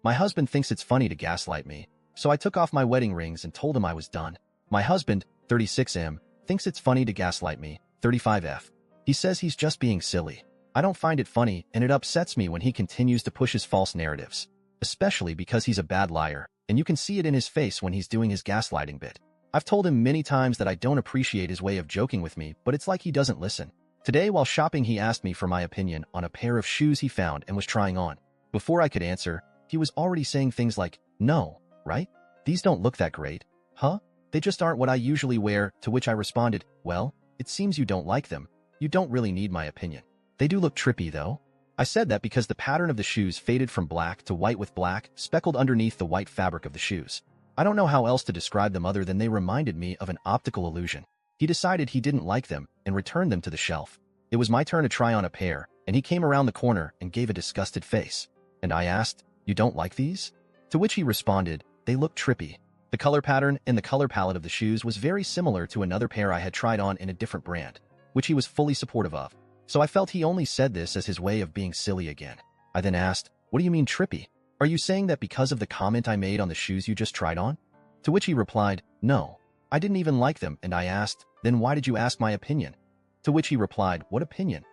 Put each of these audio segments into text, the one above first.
My husband thinks it's funny to gaslight me, so I took off my wedding rings and told him I was done. My husband, 36M, thinks it's funny to gaslight me, 35F. He says he's just being silly. I don't find it funny, and it upsets me when he continues to push his false narratives, especially because he's a bad liar, and you can see it in his face when he's doing his gaslighting bit. I've told him many times that I don't appreciate his way of joking with me, but it's like he doesn't listen. Today, while shopping, he asked me for my opinion on a pair of shoes he found and was trying on. Before I could answer, he was already saying things like, "No, right? These don't look that great. Huh? They just aren't what I usually wear," to which I responded, "Well, it seems you don't like them. You don't really need my opinion. They do look trippy, though." I said that because the pattern of the shoes faded from black to white with black speckled underneath the white fabric of the shoes. I don't know how else to describe them other than they reminded me of an optical illusion. He decided he didn't like them and returned them to the shelf. It was my turn to try on a pair, and he came around the corner and gave a disgusted face. And I asked, "You don't like these?" To which he responded, "They look trippy." The color pattern and the color palette of the shoes was very similar to another pair I had tried on in a different brand, which he was fully supportive of. So I felt he only said this as his way of being silly again. I then asked, "What do you mean trippy? Are you saying that because of the comment I made on the shoes you just tried on?" To which he replied, "No, I didn't even like them," and I asked, "Then why did you ask my opinion?" To which he replied, "What opinion?"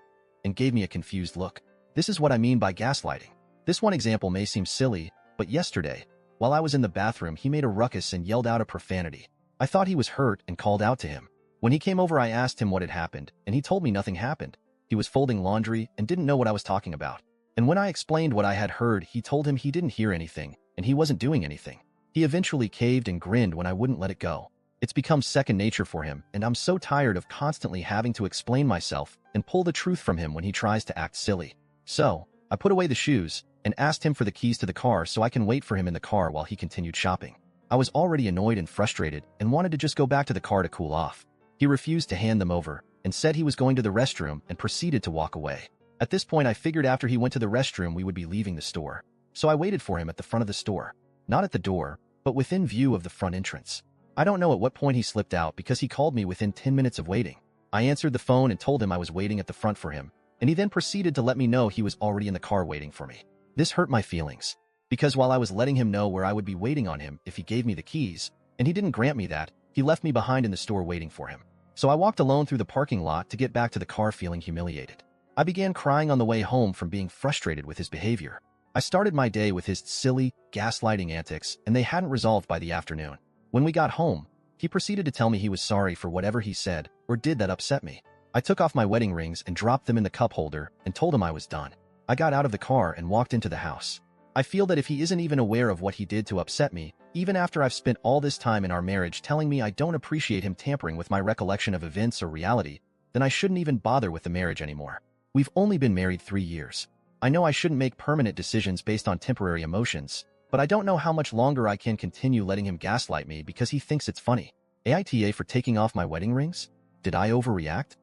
and gave me a confused look. This is what I mean by gaslighting. This one example may seem silly, but yesterday, while I was in the bathroom, he made a ruckus and yelled out a profanity. I thought he was hurt and called out to him. When he came over, I asked him what had happened, and he told me nothing happened. He was folding laundry and didn't know what I was talking about. And when I explained what I had heard, he told him he didn't hear anything, and he wasn't doing anything. He eventually caved and grinned when I wouldn't let it go. It's become second nature for him, and I'm so tired of constantly having to explain myself and pull the truth from him when he tries to act silly. So, I put away the shoes and asked him for the keys to the car so I can wait for him in the car while he continued shopping. I was already annoyed and frustrated and wanted to just go back to the car to cool off. He refused to hand them over and said he was going to the restroom and proceeded to walk away. At this point, I figured after he went to the restroom we would be leaving the store. So I waited for him at the front of the store. Not at the door, but within view of the front entrance. I don't know at what point he slipped out because he called me within 10 minutes of waiting. I answered the phone and told him I was waiting at the front for him, and he then proceeded to let me know he was already in the car waiting for me. This hurt my feelings, because while I was letting him know where I would be waiting on him if he gave me the keys, and he didn't grant me that, he left me behind in the store waiting for him. So I walked alone through the parking lot to get back to the car feeling humiliated. I began crying on the way home from being frustrated with his behavior. I started my day with his silly, gaslighting antics, and they hadn't resolved by the afternoon. When we got home, he proceeded to tell me he was sorry for whatever he said or did that upset me. I took off my wedding rings and dropped them in the cup holder and told him I was done. I got out of the car and walked into the house. I feel that if he isn't even aware of what he did to upset me, even after I've spent all this time in our marriage telling me I don't appreciate him tampering with my recollection of events or reality, then I shouldn't even bother with the marriage anymore. We've only been married 3 years. I know I shouldn't make permanent decisions based on temporary emotions, but I don't know how much longer I can continue letting him gaslight me because he thinks it's funny. AITA for taking off my wedding rings? Did I overreact?